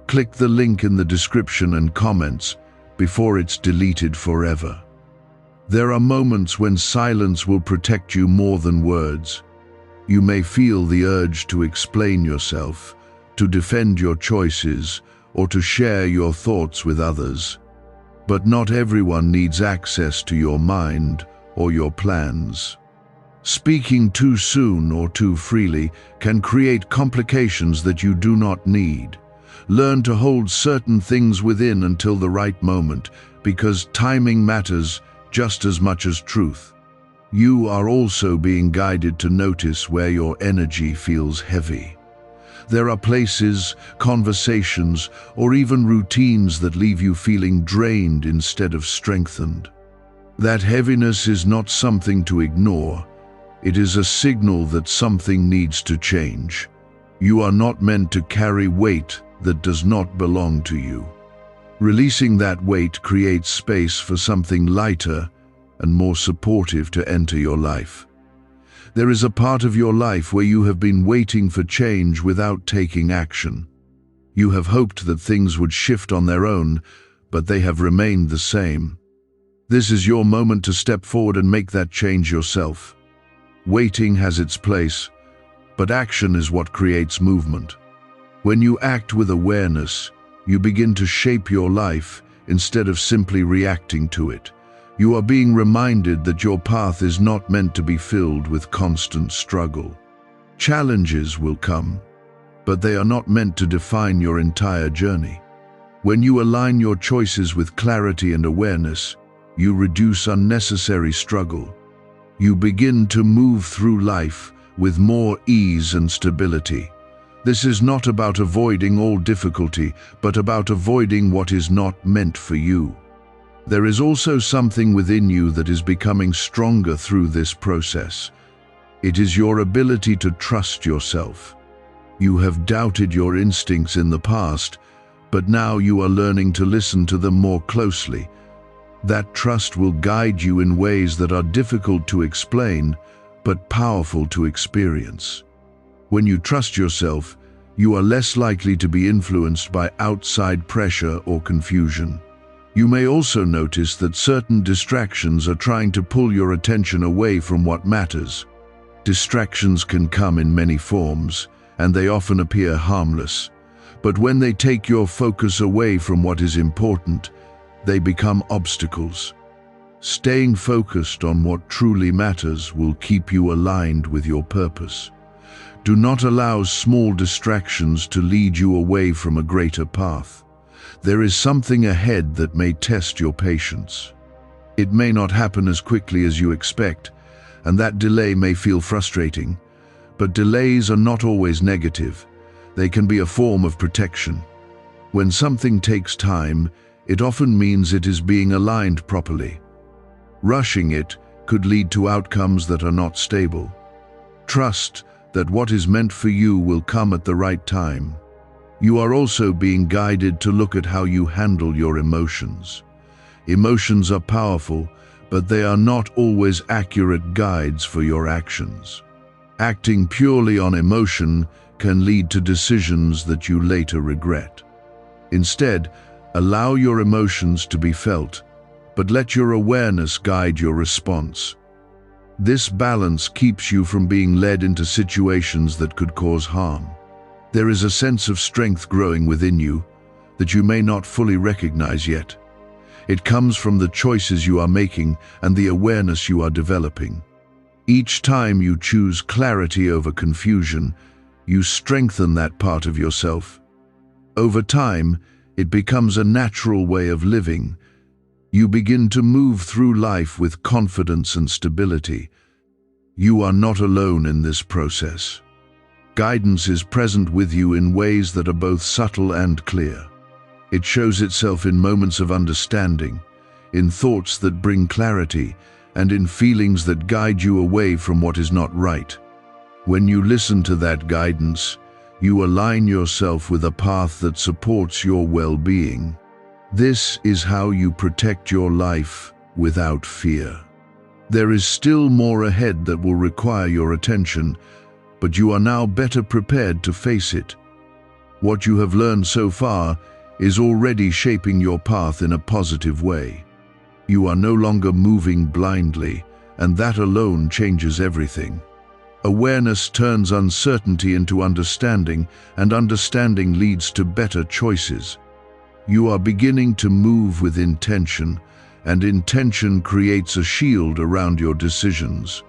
Click the link in the description and comments before it's deleted forever. There are moments when silence will protect you more than words. You may feel the urge to explain yourself, to defend your choices, or to share your thoughts with others. But not everyone needs access to your mind or your plans. Speaking too soon or too freely can create complications that you do not need. Learn to hold certain things within until the right moment, because timing matters just as much as truth. You are also being guided to notice where your energy feels heavy. There are places, conversations, or even routines that leave you feeling drained instead of strengthened. That heaviness is not something to ignore. It is a signal that something needs to change. You are not meant to carry weight that does not belong to you. Releasing that weight creates space for something lighter and more supportive to enter your life. There is a part of your life where you have been waiting for change without taking action. You have hoped that things would shift on their own, but they have remained the same. This is your moment to step forward and make that change yourself. Waiting has its place, but action is what creates movement. When you act with awareness, you begin to shape your life instead of simply reacting to it. You are being reminded that your path is not meant to be filled with constant struggle. Challenges will come, but they are not meant to define your entire journey. When you align your choices with clarity and awareness, you reduce unnecessary struggle. You begin to move through life with more ease and stability. This is not about avoiding all difficulty, but about avoiding what is not meant for you. There is also something within you that is becoming stronger through this process. It is your ability to trust yourself. You have doubted your instincts in the past, but now you are learning to listen to them more closely. That trust will guide you in ways that are difficult to explain, but powerful to experience. When you trust yourself, you are less likely to be influenced by outside pressure or confusion. You may also notice that certain distractions are trying to pull your attention away from what matters. Distractions can come in many forms, and they often appear harmless. But when they take your focus away from what is important, they become obstacles. Staying focused on what truly matters will keep you aligned with your purpose. Do not allow small distractions to lead you away from a greater path. There is something ahead that may test your patience. It may not happen as quickly as you expect, and that delay may feel frustrating. But delays are not always negative. They can be a form of protection. When something takes time, it often means it is being aligned properly. Rushing it could lead to outcomes that are not stable. Trust that what is meant for you will come at the right time. You are also being guided to look at how you handle your emotions. Emotions are powerful, but they are not always accurate guides for your actions. Acting purely on emotion can lead to decisions that you later regret. Instead, allow your emotions to be felt, but let your awareness guide your response. This balance keeps you from being led into situations that could cause harm. There is a sense of strength growing within you that you may not fully recognize yet. It comes from the choices you are making and the awareness you are developing. Each time you choose clarity over confusion, you strengthen that part of yourself. Over time, it becomes a natural way of living. You begin to move through life with confidence and stability. You are not alone in this process. Guidance is present with you in ways that are both subtle and clear. It shows itself in moments of understanding, in thoughts that bring clarity, and in feelings that guide you away from what is not right. When you listen to that guidance, you align yourself with a path that supports your well-being. This is how you protect your life without fear. There is still more ahead that will require your attention, but you are now better prepared to face it. What you have learned so far is already shaping your path in a positive way. You are no longer moving blindly, and that alone changes everything. Awareness turns uncertainty into understanding, and understanding leads to better choices. You are beginning to move with intention, and intention creates a shield around your decisions.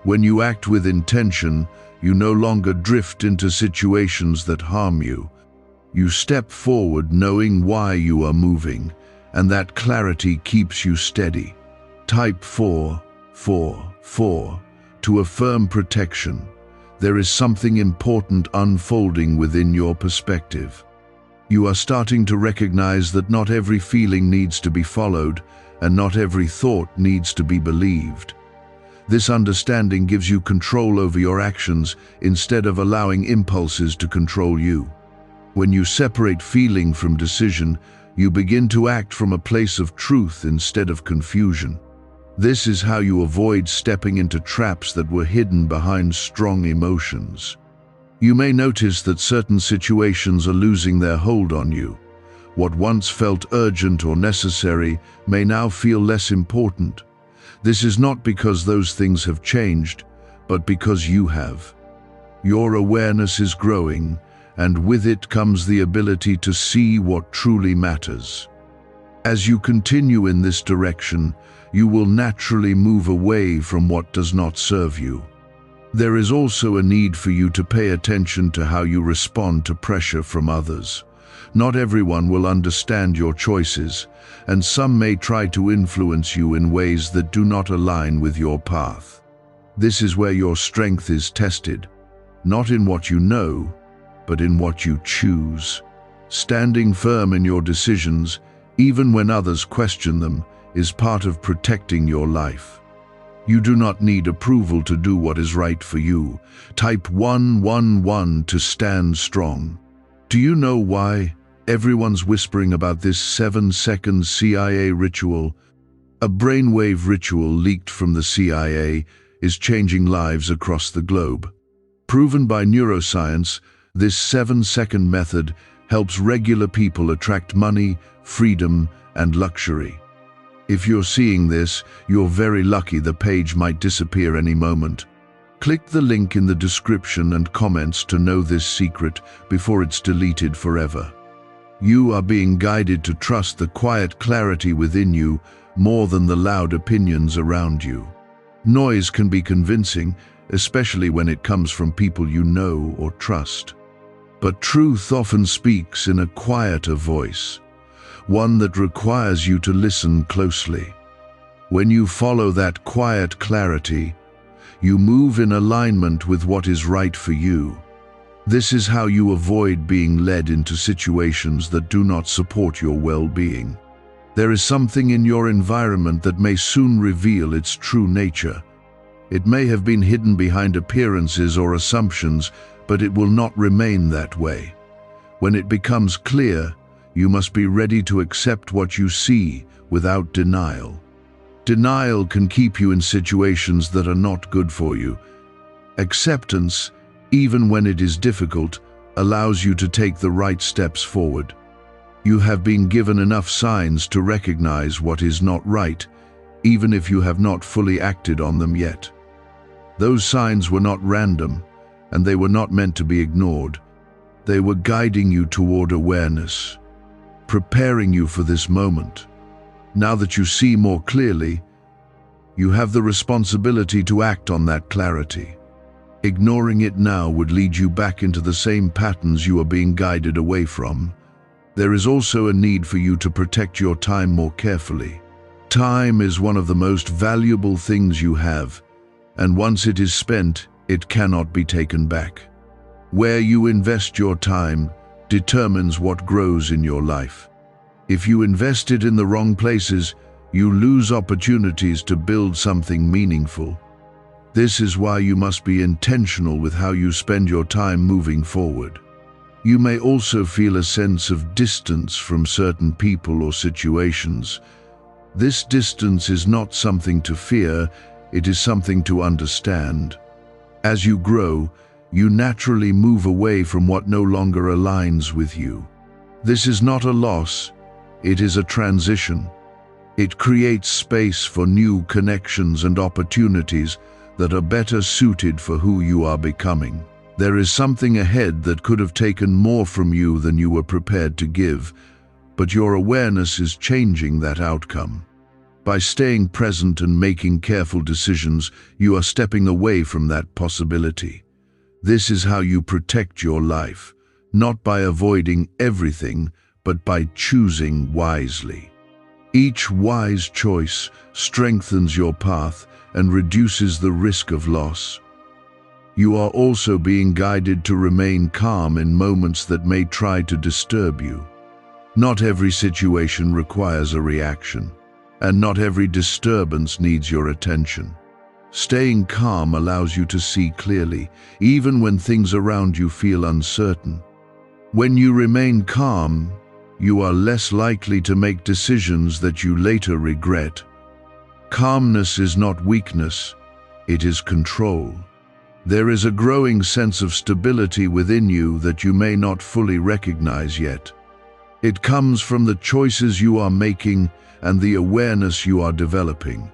When you act with intention, you no longer drift into situations that harm you. You step forward knowing why you are moving, and that clarity keeps you steady. Type 4, 4, 4. To affirm protection. There is something important unfolding within your perspective. You are starting to recognize that not every feeling needs to be followed, and not every thought needs to be believed. This understanding gives you control over your actions instead of allowing impulses to control you. When you separate feeling from decision, you begin to act from a place of truth instead of confusion. This is how you avoid stepping into traps that were hidden behind strong emotions. You may notice that certain situations are losing their hold on you. What once felt urgent or necessary may now feel less important. This is not because those things have changed, but because you have. Your awareness is growing, and with it comes the ability to see what truly matters. As you continue in this direction, you will naturally move away from what does not serve you. There is also a need for you to pay attention to how you respond to pressure from others. Not everyone will understand your choices, and some may try to influence you in ways that do not align with your path. This is where your strength is tested, not in what you know, but in what you choose. Standing firm in your decisions, even when others question them, is part of protecting your life. You do not need approval to do what is right for you. Type 111 to stand strong. Do you know why everyone's whispering about this 7-second CIA ritual? A brainwave ritual leaked from the CIA is changing lives across the globe. Proven by neuroscience, this 7-second method helps regular people attract money, freedom, and luxury. If you're seeing this, you're very lucky. The page might disappear any moment. Click the link in the description and comments to know this secret before it's deleted forever. You are being guided to trust the quiet clarity within you more than the loud opinions around you. Noise can be convincing, especially when it comes from people you know or trust. But truth often speaks in a quieter voice, one that requires you to listen closely. When you follow that quiet clarity, you move in alignment with what is right for you. This is how you avoid being led into situations that do not support your well-being. There is something in your environment that may soon reveal its true nature. It may have been hidden behind appearances or assumptions, but it will not remain that way. When it becomes clear, you must be ready to accept what you see without denial. Denial can keep you in situations that are not good for you. Acceptance, even when it is difficult, allows you to take the right steps forward. You have been given enough signs to recognize what is not right, even if you have not fully acted on them yet. Those signs were not random, and they were not meant to be ignored. They were guiding you toward awareness, preparing you for this moment. Now that you see more clearly, you have the responsibility to act on that clarity. Ignoring it now would lead you back into the same patterns you are being guided away from. There is also a need for you to protect your time more carefully. Time is one of the most valuable things you have, and once it is spent, it cannot be taken back. Where you invest your time determines what grows in your life. If you invest it in the wrong places, you lose opportunities to build something meaningful. This is why you must be intentional with how you spend your time moving forward. You may also feel a sense of distance from certain people or situations. This distance is not something to fear, it is something to understand. As you grow, you naturally move away from what no longer aligns with you. This is not a loss, it is a transition. It creates space for new connections and opportunities that are better suited for who you are becoming. There is something ahead that could have taken more from you than you were prepared to give, but your awareness is changing that outcome. By staying present and making careful decisions, you are stepping away from that possibility. This is how you protect your life, not by avoiding everything, but by choosing wisely. Each wise choice strengthens your path and reduces the risk of loss. You are also being guided to remain calm in moments that may try to disturb you. Not every situation requires a reaction, and not every disturbance needs your attention. Staying calm allows you to see clearly, even when things around you feel uncertain. When you remain calm, you are less likely to make decisions that you later regret. Calmness is not weakness, it is control. There is a growing sense of stability within you that you may not fully recognize yet. It comes from the choices you are making and the awareness you are developing.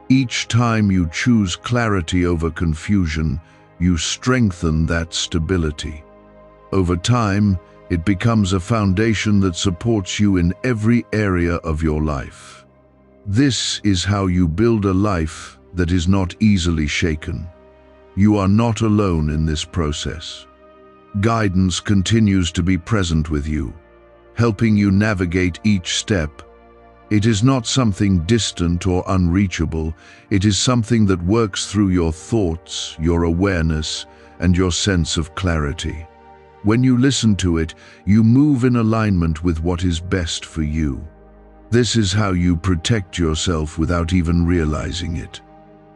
Each time you choose clarity over confusion, you strengthen that stability. Over time, it becomes a foundation that supports you in every area of your life. This is how you build a life that is not easily shaken. You are not alone in this process. Guidance continues to be present with you, helping you navigate each step. It is not something distant or unreachable. It is something that works through your thoughts, your awareness, and your sense of clarity. When you listen to it, you move in alignment with what is best for you. This is how you protect yourself without even realizing it.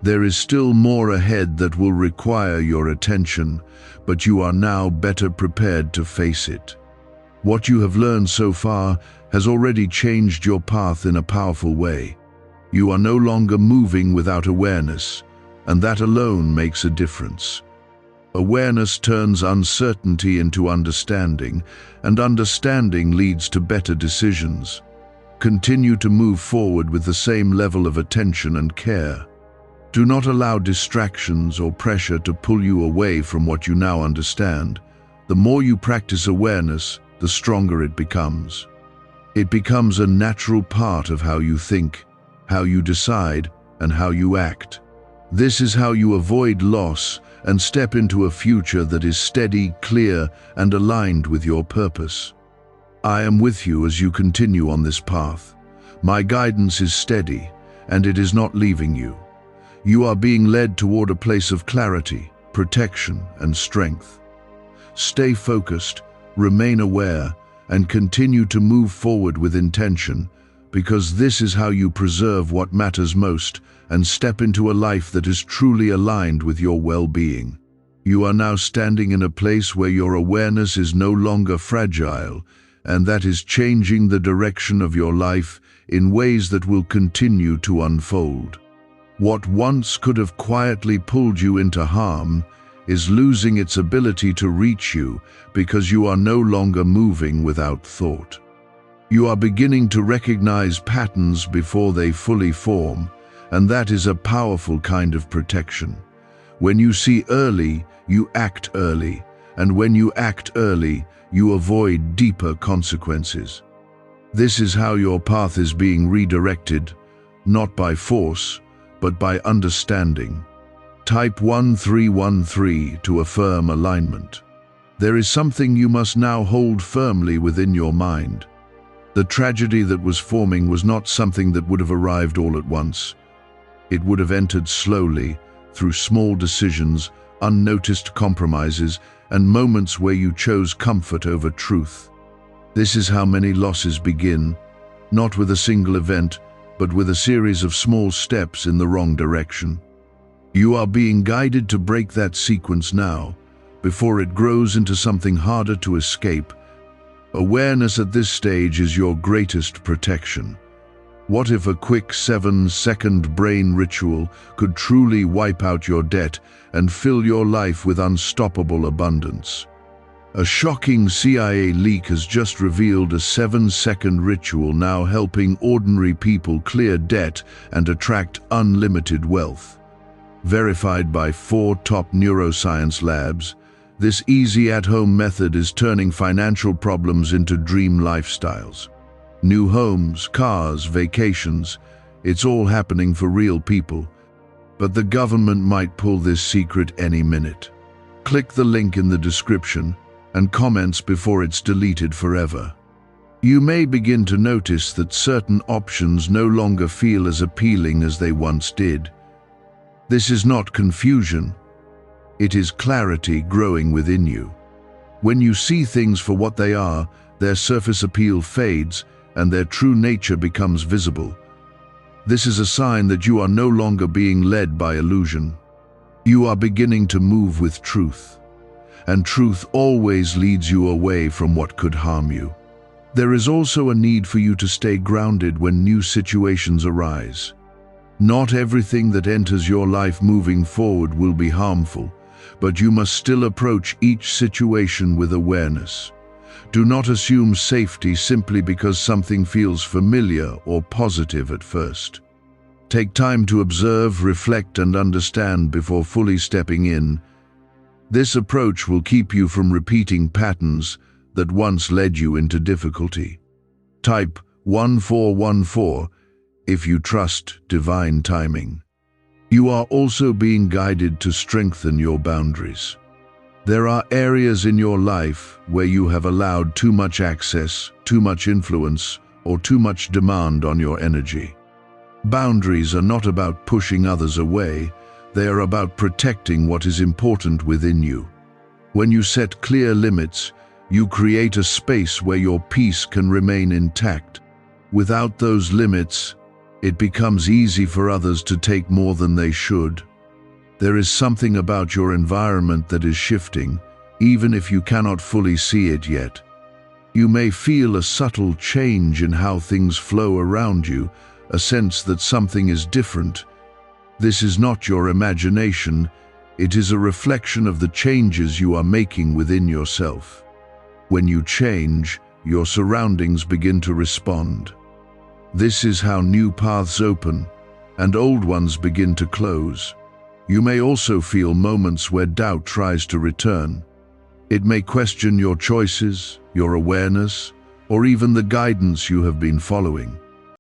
There is still more ahead that will require your attention, but you are now better prepared to face it. What you have learned so far has already changed your path in a powerful way. You are no longer moving without awareness, and that alone makes a difference. Awareness turns uncertainty into understanding, and understanding leads to better decisions. Continue to move forward with the same level of attention and care. Do not allow distractions or pressure to pull you away from what you now understand. The more you practice awareness, the stronger it becomes. It becomes a natural part of how you think, how you decide, and how you act. This is how you avoid loss and step into a future that is steady, clear, and aligned with your purpose. I am with you as you continue on this path. My guidance is steady, and it is not leaving you. You are being led toward a place of clarity, protection, and strength. Stay focused, remain aware, and continue to move forward with intention, because this is how you preserve what matters most and step into a life that is truly aligned with your well-being. You are now standing in a place where your awareness is no longer fragile, and that is changing the direction of your life in ways that will continue to unfold. What once could have quietly pulled you into harm is losing its ability to reach you because you are no longer moving without thought. You are beginning to recognize patterns before they fully form, and that is a powerful kind of protection. When you see early, you act early, and when you act early, you avoid deeper consequences. This is how your path is being redirected, not by force, but by understanding. Type 1313 to affirm alignment. There is something you must now hold firmly within your mind. The tragedy that was forming was not something that would have arrived all at once. It would have entered slowly, through small decisions, unnoticed compromises, and moments where you chose comfort over truth. This is how many losses begin, not with a single event, but with a series of small steps in the wrong direction. You are being guided to break that sequence now, before it grows into something harder to escape. Awareness at this stage is your greatest protection. What if a quick 7-second brain ritual could truly wipe out your debt and fill your life with unstoppable abundance? A shocking CIA leak has just revealed a 7-second ritual now helping ordinary people clear debt and attract unlimited wealth. Verified by 4 top neuroscience labs, this easy at-home method is turning financial problems into dream lifestyles. New homes, cars, vacations. It's all happening for real people, but the government might pull this secret any minute. Click the link in the description and comments before it's deleted forever. You may begin to notice that certain options no longer feel as appealing as they once did. This is not confusion. It is clarity growing within you. When you see things for what they are, their surface appeal fades and their true nature becomes visible. This is a sign that you are no longer being led by illusion. You are beginning to move with truth, and truth always leads you away from what could harm you. There is also a need for you to stay grounded when new situations arise. Not everything that enters your life moving forward will be harmful, but you must still approach each situation with awareness. Do not assume safety simply because something feels familiar or positive at first. Take time to observe, reflect, and understand before fully stepping in. This approach will keep you from repeating patterns that once led you into difficulty. Type 1414 if you trust divine timing. You are also being guided to strengthen your boundaries. There are areas in your life where you have allowed too much access, too much influence, or too much demand on your energy. Boundaries are not about pushing others away, they are about protecting what is important within you. When you set clear limits, you create a space where your peace can remain intact. Without those limits, it becomes easy for others to take more than they should. There is something about your environment that is shifting, even if you cannot fully see it yet. You may feel a subtle change in how things flow around you, a sense that something is different. This is not your imagination, it is a reflection of the changes you are making within yourself. When you change, your surroundings begin to respond. This is how new paths open and old ones begin to close. You may also feel moments where doubt tries to return. It may question your choices, your awareness, or even the guidance you have been following.